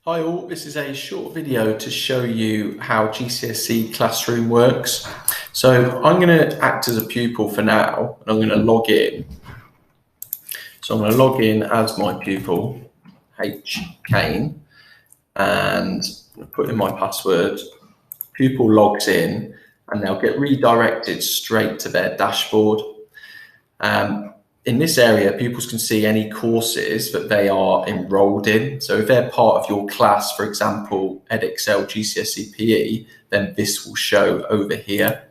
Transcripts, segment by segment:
Hi all, this is a short video to show you how GCSE Classroom works. So I'm going to act as a pupil for now and I'm going to log in. So I'm going to log in as my pupil, H. Kane, and put in my password. Pupil logs in and they'll get redirected straight to their dashboard. In this area, pupils can see any courses that they are enrolled in. So if they're part of your class, for example, Edexcel GCSE PE, then this will show over here.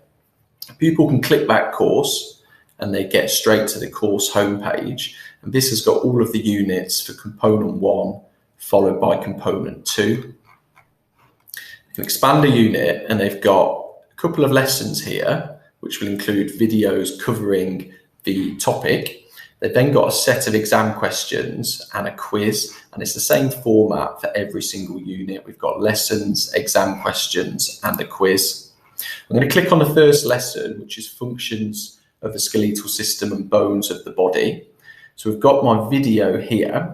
A pupil can click that course and they get straight to the course homepage. And this has got all of the units for component 1, followed by component 2. You can expand a unit and they've got a couple of lessons here, which will include videos covering the topic. They've then got a set of exam questions and a quiz, and it's the same format for every single unit. We've got lessons, exam questions, and a quiz. I'm going to click on the first lesson, which is functions of the skeletal system and bones of the body. So we've got my video here,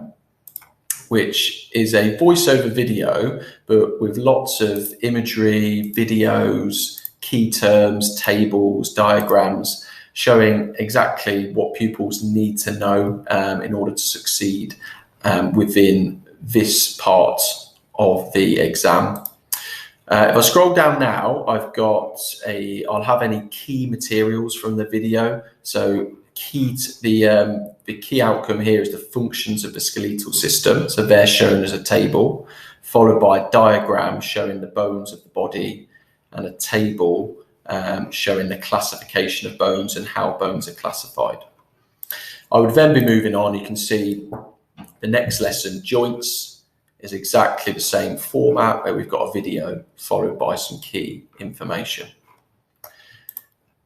which is a voiceover video, but with lots of imagery, videos, key terms, tables, diagrams, showing exactly what pupils need to know in order to succeed within this part of the exam. If I scroll down now, I'll have any key materials from the video. So the key outcome here is the functions of the skeletal system. So they're shown as a table, followed by a diagram showing the bones of the body and a table showing the classification of bones and how bones are classified. I would then be moving on. You can see the next lesson, joints, is exactly the same format where we've got a video followed by some key information.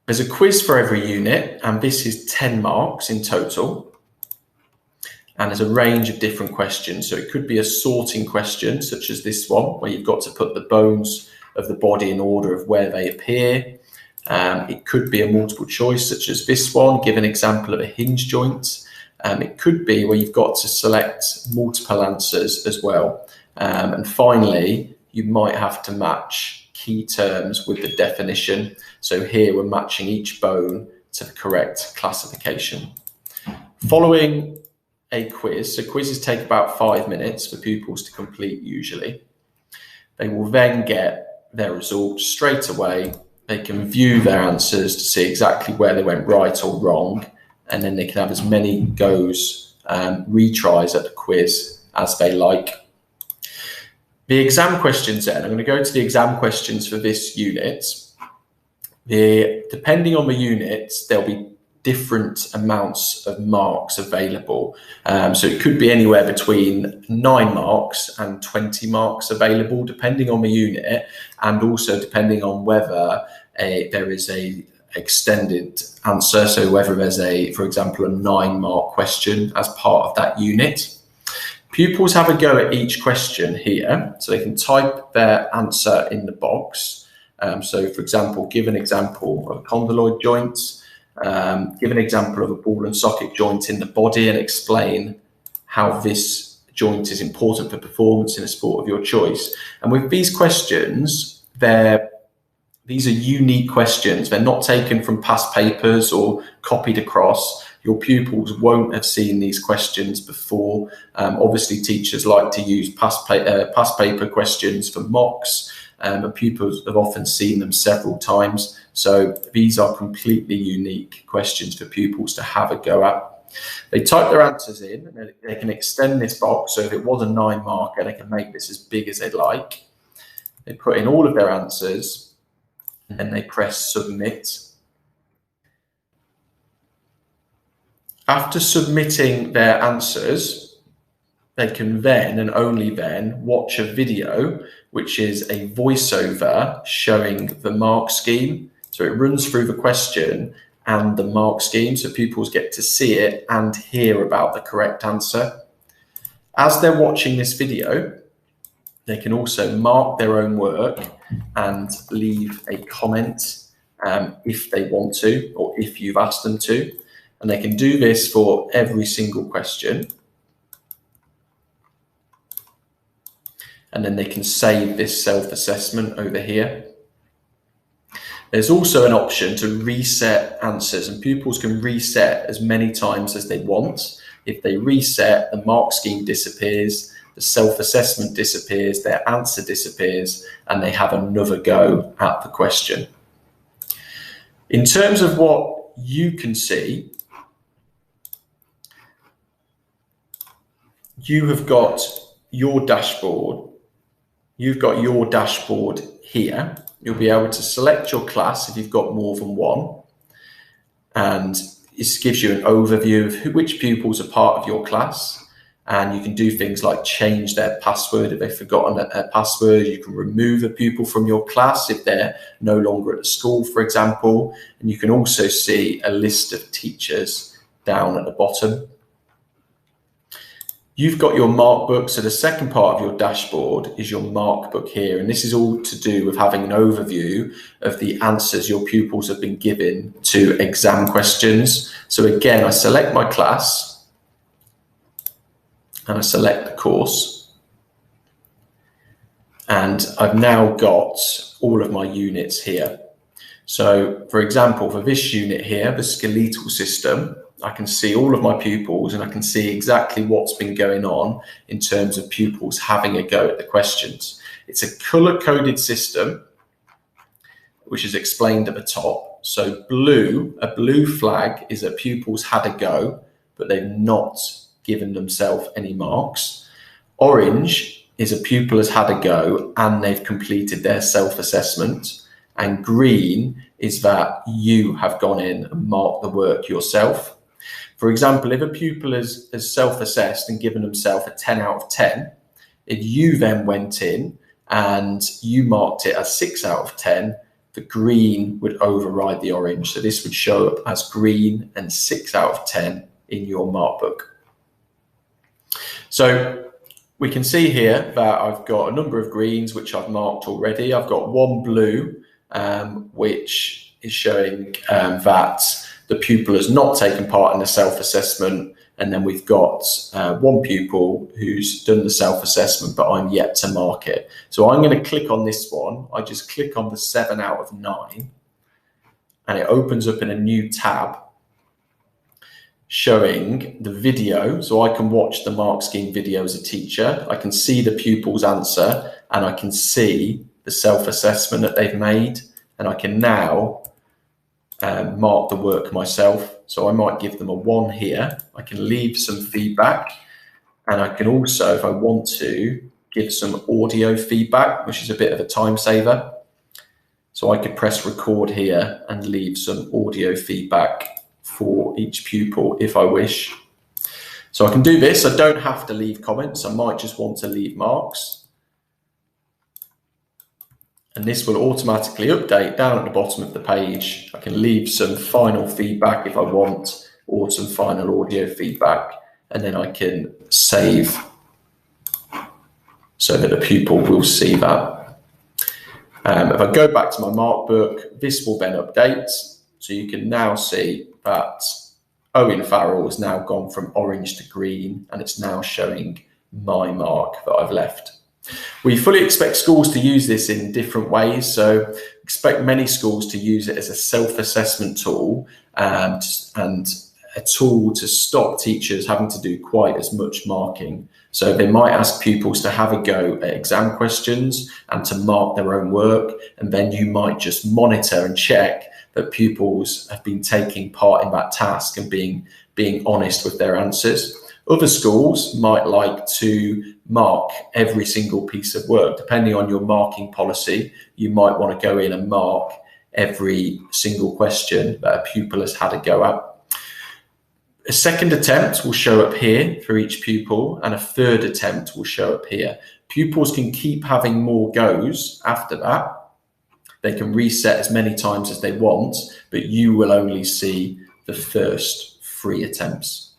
There's a quiz for every unit, and this is 10 marks in total. And there's a range of different questions. So it could be a sorting question, such as this one, where you've got to put the bones of the body in order of where they appear. It could be a multiple choice, such as this one, give an example of a hinge joint. It could be where you've got to select multiple answers as well. And finally, you might have to match key terms with the definition. So here we're matching each bone to the correct classification. Following a quiz, so quizzes take about 5 minutes for pupils to complete usually. They will then get their results straight away. They can view their answers to see exactly where they went right or wrong, and then they can have as many goes, retries at the quiz as they like. The exam questions then, I'm going to go to the exam questions for this unit. Depending on the unit, there'll be different amounts of marks available. So it could be anywhere between 9 marks and 20 marks available, depending on the unit, and also depending on whether there is a extended answer. So whether there's for example, a 9-mark question as part of that unit. Pupils have a go at each question here, so they can type their answer in the box. So for example, give an example of a condyloid joint, give an example of a ball and socket joint in the body, and explain how this joint is important for performance in a sport of your choice. And with these questions, these are unique questions. They're not taken from past papers or copied across. Your pupils won't have seen these questions before. Obviously, teachers like to use past paper questions for mocks, and pupils have often seen them several times. So these are completely unique questions for pupils to have a go at. They type their answers in, and they can extend this box. So if it was a 9-marker, they can make this as big as they'd like. They put in all of their answers, and they press submit. After submitting their answers, they can then, and only then, watch a video, which is a voiceover showing the mark scheme. So it runs through the question and the mark scheme, so pupils get to see it and hear about the correct answer. As they're watching this video, they can also mark their own work and leave a comment if they want to, or if you've asked them to. And they can do this for every single question. and then they can save this self-assessment over here. There's also an option to reset answers, and pupils can reset as many times as they want. If they reset, the mark scheme disappears, the self-assessment disappears, their answer disappears, and they have another go at the question. In terms of what you can see, you have got your dashboard. You've got your dashboard here. You'll be able to select your class if you've got more than one. And this gives you an overview of which pupils are part of your class. And you can do things like change their password if they've forgotten a password. You can remove a pupil from your class if they're no longer at the school, for example. And you can also see a list of teachers down at the bottom. You've got your mark book. So the second part of your dashboard is your mark book here. And this is all to do with having an overview of the answers your pupils have been given to exam questions. So again, I select my class and I select the course. And I've now got all of my units here. So for example, for this unit here, the skeletal system, I can see all of my pupils and I can see exactly what's been going on in terms of pupils having a go at the questions. It's a color-coded system, which is explained at the top. So a blue flag is that pupils had a go, but they've not given themselves any marks. Orange is a pupil has had a go and they've completed their self-assessment. And green is that you have gone in and marked the work yourself. For example, if a pupil has self-assessed and given himself a 10 out of 10, if you then went in and you marked it as 6 out of 10, the green would override the orange. So this would show up as green and 6 out of 10 in your mark book. So we can see here that I've got a number of greens, which I've marked already. I've got one blue, which is showing that the pupil has not taken part in the self-assessment. And then we've got one pupil who's done the self-assessment, but I'm yet to mark it. So I'm going to click on this one. I just click on the 7 out of 9 and it opens up in a new tab showing the video. So I can watch the mark scheme video as a teacher. I can see the pupil's answer and I can see the self-assessment that they've made. And I can now mark the work myself. So I might give them a 1 here. I can leave some feedback, and I can also, if I want to, give some audio feedback, which is a bit of a time saver. So I could press record here and leave some audio feedback for each pupil if I wish. So I can do this. I don't have to leave comments. I might just want to leave marks. And this will automatically update down at the bottom of the page. I can leave some final feedback if I want, or some final audio feedback, and then I can save so that the pupil will see that. If I go back to my mark book, this will then update. So you can now see that Owen Farrell has now gone from orange to green, and it's now showing my mark that I've left. We fully expect schools to use this in different ways. So expect many schools to use it as a self-assessment tool and a tool to stop teachers having to do quite as much marking. So they might ask pupils to have a go at exam questions and to mark their own work. And then you might just monitor and check that pupils have been taking part in that task and being honest with their answers. Other schools might like to mark every single piece of work. Depending on your marking policy, you might want to go in and mark every single question that a pupil has had a go at. A second attempt will show up here for each pupil, and a third attempt will show up here. Pupils can keep having more goes after that. They can reset as many times as they want, but you will only see the first 3 attempts.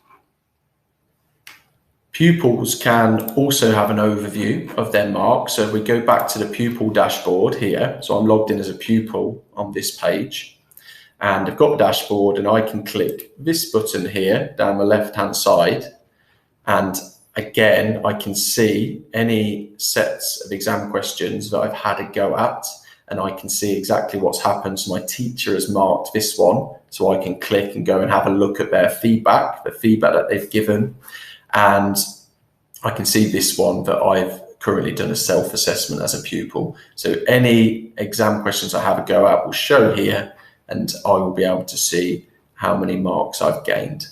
Pupils can also have an overview of their marks. So if we go back to the pupil dashboard here, so I'm logged in as a pupil on this page, and I've got the dashboard, and I can click this button here down the left-hand side, and again, I can see any sets of exam questions that I've had a go at, and I can see exactly what's happened. So my teacher has marked this one, so I can click and go and have a look at their feedback, the feedback that they've given. And I can see this one that I've currently done a self-assessment as a pupil. So any exam questions I have a go at will show here, and I will be able to see how many marks I've gained.